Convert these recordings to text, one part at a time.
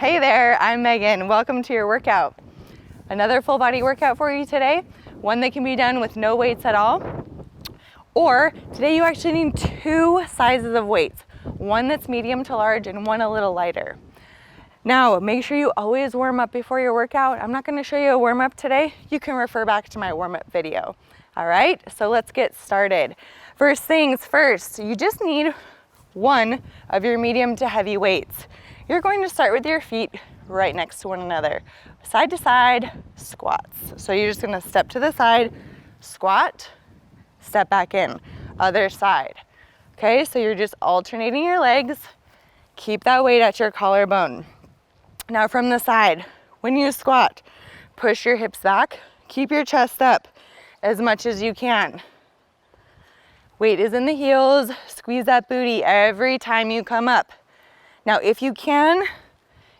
Hey there, I'm Megan. Welcome to your workout. Another full body workout for you today, one that can be done with no weights at all. Or today you actually need two sizes of weights, one that's medium to large and one a little lighter. Now, make sure you always warm up before your workout. I'm not gonna show you a warm up today. You can refer back to my warm up video. All right, so let's get started. First things first, you just need one of your medium to heavy weights. You're going to start with your feet right next to one another. Side to side squats. So you're just gonna step to the side, squat, step back in, other side. Okay, so you're just alternating your legs. Keep that weight at your collarbone. Now from the side, when you squat, push your hips back, keep your chest up as much as you can. Weight is in the heels, squeeze that booty every time you come up. Now if you can,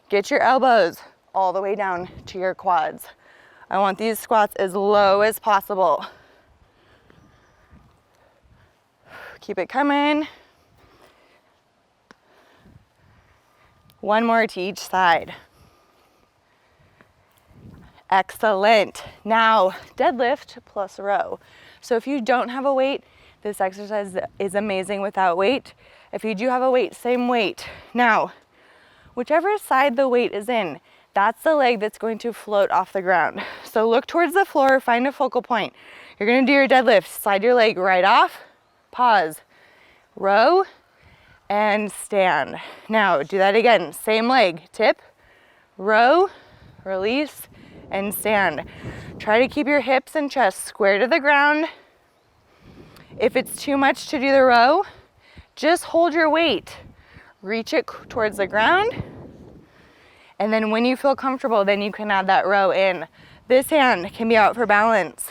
get your elbows all the way down to your quads. I want these squats as low as possible. Keep it coming. One more to each side. Excellent. Now, deadlift plus row. So if you don't have a weight, this exercise is amazing without weight. If you do have a weight, same weight. Now, whichever side the weight is in, that's the leg that's going to float off the ground. So look towards the floor, find a focal point. You're gonna do your deadlift, slide your leg right off, pause, row, and stand. Now do that again, same leg, tip, row, release, and stand. Try to keep your hips and chest square to the ground. If it's too much to do the row, just hold your weight. Reach it towards the ground. And then when you feel comfortable, then you can add that row in. This hand can be out for balance.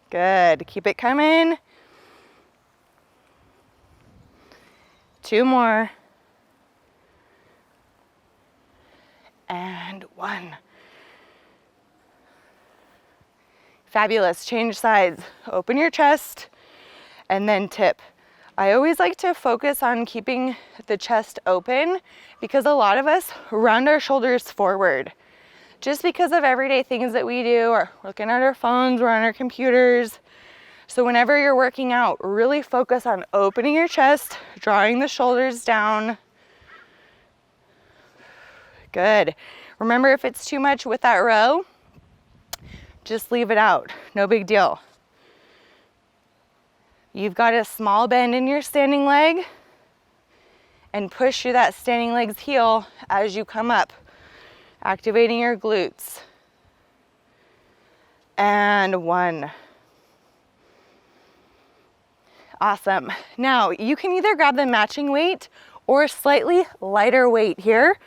Good, keep it coming. Two more. And one. Fabulous, change sides. Open your chest and then tip. I always like to focus on keeping the chest open because a lot of us round our shoulders forward. Just because of everyday things that we do, or looking at our phones, we're on our computers. So whenever you're working out, really focus on opening your chest, drawing the shoulders down. Good. Remember, if it's too much with that row, just leave it out, no big deal. You've got a small bend in your standing leg and push through that standing leg's heel as you come up, activating your glutes. And one. Awesome. Now you can either grab the matching weight or a slightly lighter weight here.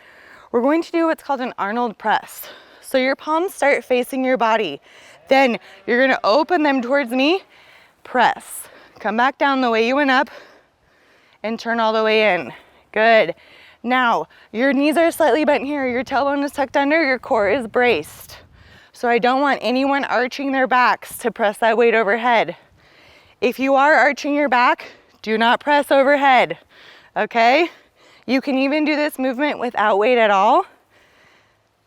We're going to do what's called an Arnold press. So your palms start facing your body. Then you're gonna open them towards me, press. Come back down the way you went up and turn all the way in. Good. Now, your knees are slightly bent here, your tailbone is tucked under, your core is braced. So I don't want anyone arching their backs to press that weight overhead. If you are arching your back, do not press overhead, okay? You can even do this movement without weight at all,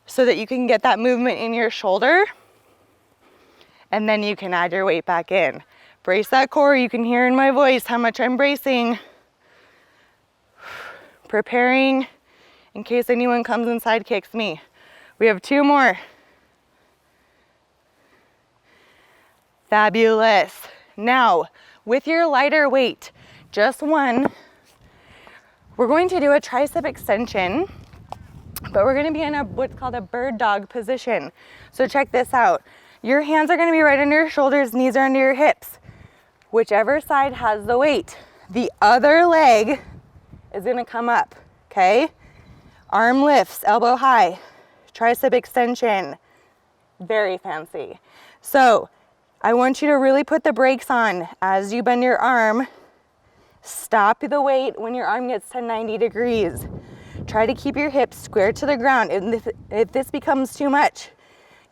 so that you can get that movement in your shoulder, and then you can add your weight back in. Brace that core. You can hear in my voice how much I'm bracing. Preparing in case anyone comes and side kicks me. We have two more. Fabulous. Now, with your lighter weight, just one, we're going to do a tricep extension, but we're gonna be in what's called a bird dog position. So check this out. Your hands are gonna be right under your shoulders, knees are under your hips. Whichever side has the weight, the other leg is gonna come up, okay? Arm lifts, elbow high, tricep extension, very fancy. So I want you to really put the brakes on as you bend your arm. Stop the weight when your arm gets to 90 degrees. Try to keep your hips square to the ground. And if this becomes too much,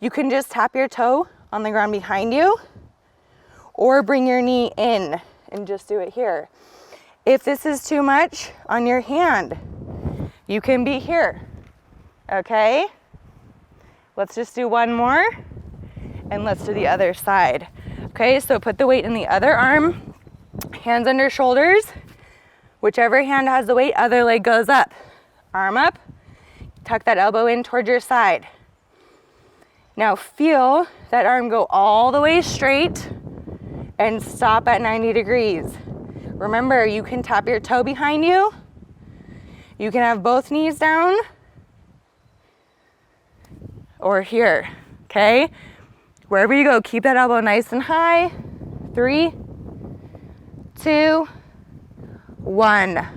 you can just tap your toe on the ground behind you or bring your knee in and just do it here. If this is too much, on your hand, You can be here, okay? Let's just do one more, and let's do the other side. Okay, so put the weight in the other arm, hands under shoulders. Whichever hand has the weight, other leg goes up. Arm up, tuck that elbow in towards your side. Now feel that arm go all the way straight and stop at 90 degrees. Remember, you can tap your toe behind you. You can have both knees down or here, okay? Wherever you go, keep that elbow nice and high. 3, 2, 1.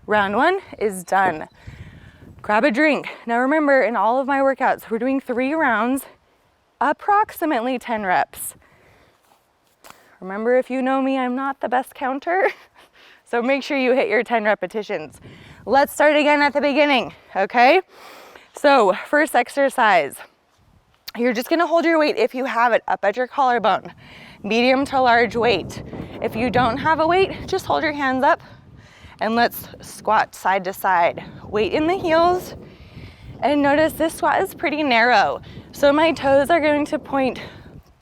Round 1 is done. Grab a drink. Now remember, in all of my workouts, we're doing 3 rounds, approximately 10 reps. Remember, if you know me, I'm not the best counter. So make sure you hit your 10 repetitions. Let's start again at the beginning, okay? So first exercise, you're just gonna hold your weight if you have it up at your collarbone, medium to large weight. If you don't have a weight, just hold your hands up and let's squat side to side. Weight in the heels, and notice this squat is pretty narrow. So my toes are going to point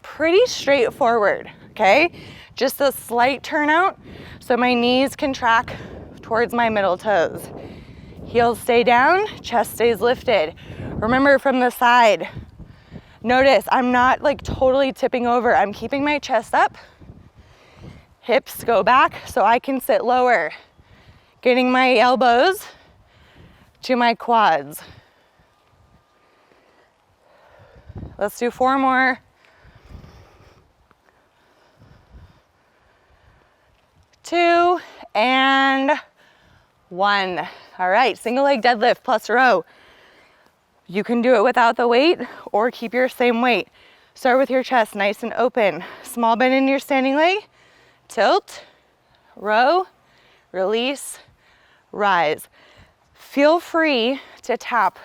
pretty straight forward, okay? Just a slight turnout so my knees can track towards my middle toes. Heels stay down, chest stays lifted. Remember, from the side, notice I'm not like totally tipping over. I'm keeping my chest up. Hips go back so I can sit lower. Getting my elbows to my quads. Let's do 4 more. 2 and 1. All right, single leg deadlift plus row. You can do it without the weight or keep your same weight. Start with your chest nice and open. Small bend in your standing leg. Tilt, row, release, rise. Feel free to tap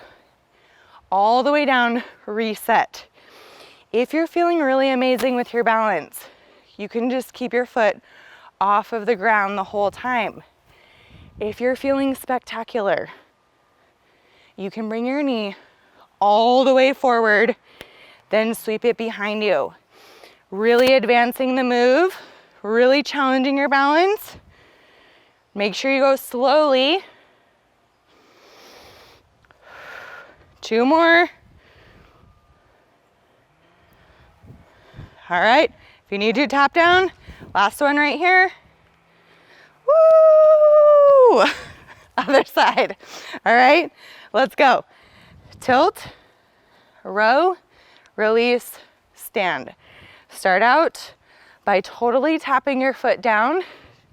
all the way down, reset. If you're feeling really amazing with your balance, you can just keep your foot off of the ground the whole time. If you're feeling spectacular, you can bring your knee all the way forward, then sweep it behind you. Really advancing the move, really challenging your balance. Make sure you go slowly. 2 more. All right, if you need to tap down, last one right here. Woo! Other side. All right, let's go. Tilt, row, release, stand. Start out by totally tapping your foot down.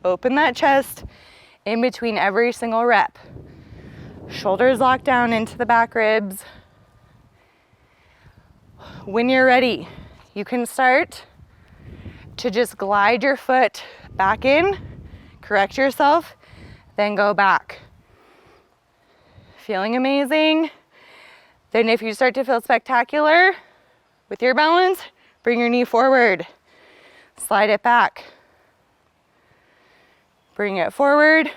Open that chest in between every single rep. Shoulders lock down into the back ribs. When you're ready, you can start to just glide your foot back in, correct yourself, then go back. Feeling amazing? Then if you start to feel spectacular with your balance, bring your knee forward, slide it back. Bring it forward,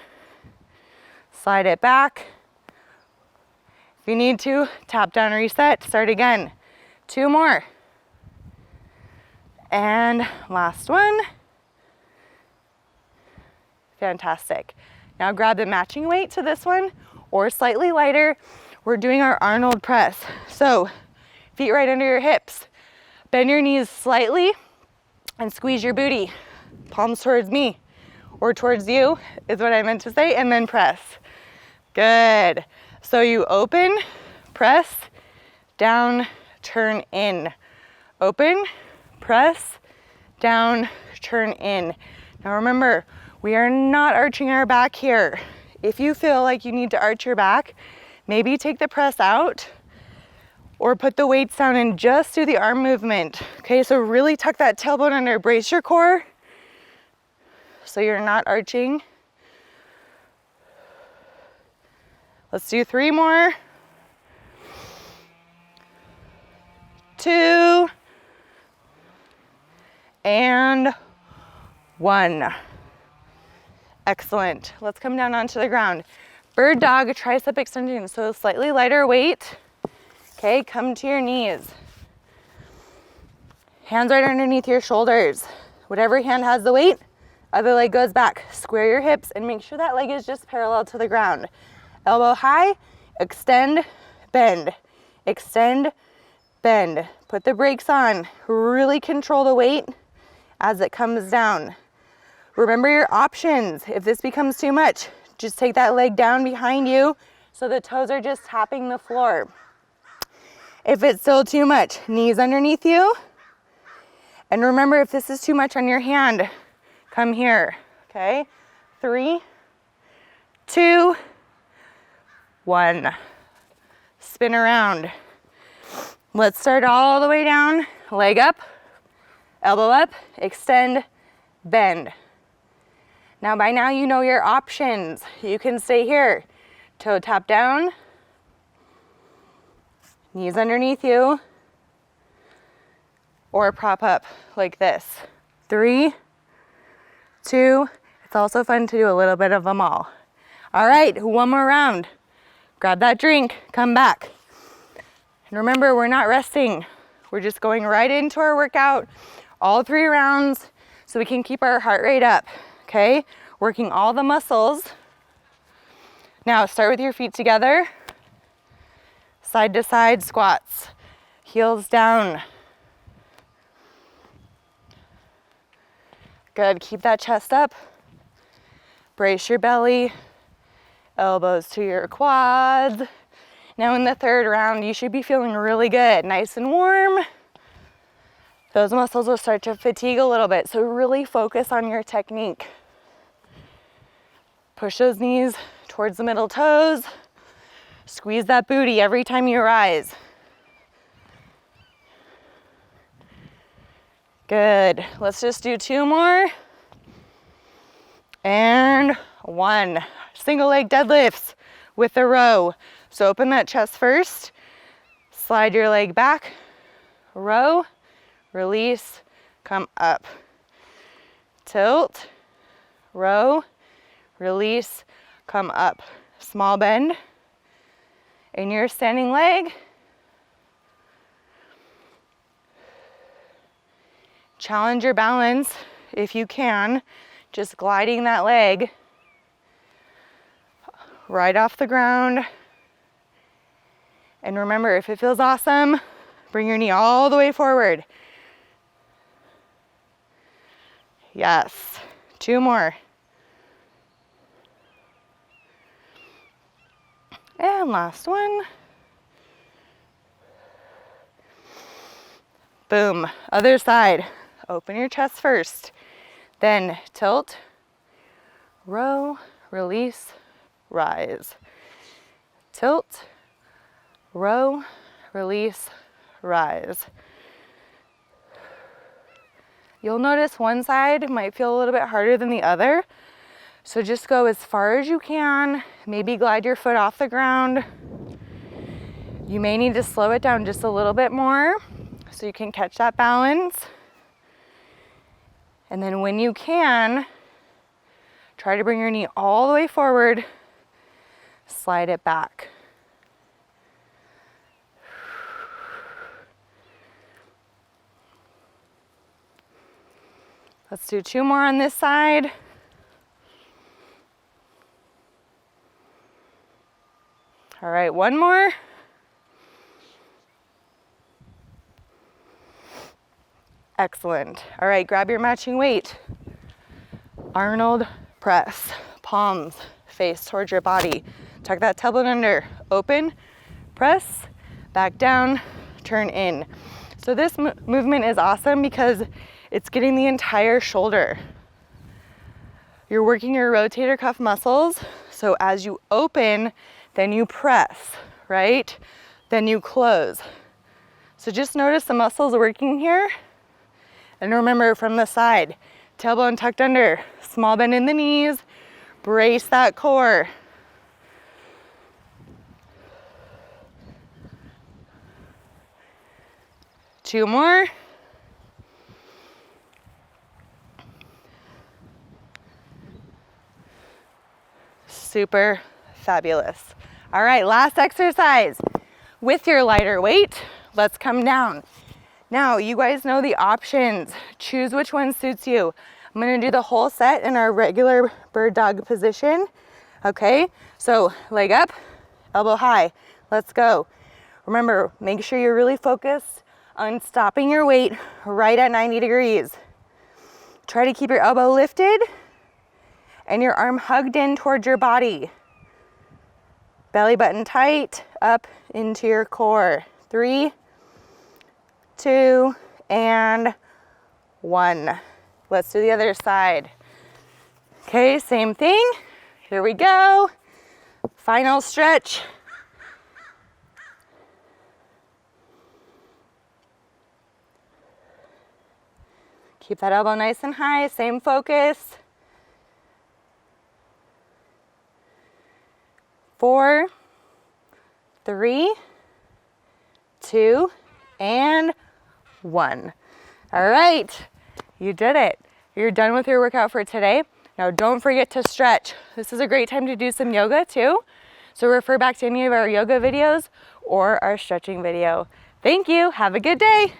slide it back. If you need to, tap down, reset, start again. 2 more. And last one. Fantastic. Now grab the matching weight to this one or slightly lighter. We're doing our Arnold press. So feet right under your hips. Bend your knees slightly and squeeze your booty. Palms towards me or towards you is what I meant to say, and then press. Good. So you open, press, down, turn in. Open, press, down, turn in. Now remember, we are not arching our back here. If you feel like you need to arch your back, maybe take the press out or put the weights down and just do the arm movement. Okay, so really tuck that tailbone under, brace your core so you're not arching. Let's do 3 more. 2 and 1. Excellent. Let's come down onto the ground. Bird dog, tricep extension, so slightly lighter weight. Okay, come to your knees. Hands right underneath your shoulders. Whatever hand has the weight, other leg goes back. Square your hips and make sure that leg is just parallel to the ground. Elbow high, extend, bend. Extend, bend. Put the brakes on. Really control the weight as it comes down. Remember your options. If this becomes too much, just take that leg down behind you so the toes are just tapping the floor. If it's still too much, knees underneath you. And remember, if this is too much on your hand, come here, okay? 3, 2, 1. Spin around. Let's start all the way down. Leg up, elbow up, extend, bend. Now by now you know your options. You can stay here. Toe tap down, knees underneath you, or prop up like this. 3, 2, it's also fun to do a little bit of them all. All right, one more round. Grab that drink, come back. And remember, we're not resting. We're just going right into our workout, all 3 rounds, so we can keep our heart rate up, okay? Working all the muscles. Now start with your feet together. Side to side squats, heels down. Good, keep that chest up. Brace your belly, elbows to your quads. Now in the 3rd round, you should be feeling really good, nice and warm. Those muscles will start to fatigue a little bit, so really focus on your technique. Push those knees towards the middle toes. Squeeze that booty every time you rise. Good. Let's just do 2 more. And 1. Single leg deadlifts with the row. So open that chest first. Slide your leg back. Row. Release. Come up. Tilt. Row. Release. Come up. Small bend. In your standing leg. Challenge your balance if you can, just gliding that leg right off the ground. And remember, if it feels awesome, bring your knee all the way forward. Yes, 2 more. And last one. Boom, other side. Open your chest first, then tilt, row, release, rise. Tilt, row, release, rise. You'll notice one side might feel a little bit harder than the other, so just go as far as you can. Maybe glide your foot off the ground. You may need to slow it down just a little bit more so you can catch that balance. And then when you can, try to bring your knee all the way forward, slide it back. Let's do 2 more on this side. All right, 1 more. Excellent. All right, grab your matching weight. Arnold press. Palms face towards your body. Tuck that tailbone under. Open, press, back down, turn in. So this movement is awesome because it's getting the entire shoulder. You're working your rotator cuff muscles. So as you open, then you press, right? Then you close. So just notice the muscles working here. And remember, from the side, tailbone tucked under, small bend in the knees, brace that core. Two more. Super. Fabulous. All right, last exercise. With your lighter weight, let's come down. Now, you guys know the options. Choose which one suits you. I'm gonna do the whole set in our regular bird dog position. Okay, so leg up, elbow high. Let's go. Remember, make sure you're really focused on stopping your weight right at 90 degrees. Try to keep your elbow lifted and your arm hugged in towards your body. Belly button tight, up into your core. 3, 2, and 1. Let's do the other side. Okay, same thing. Here we go. Final stretch. Keep that elbow nice and high, same focus. 4, 3, 2, and 1. All right, you did it. You're done with your workout for today. Now don't forget to stretch. This is a great time to do some yoga too. So refer back to any of our yoga videos or our stretching video. Thank you, have a good day.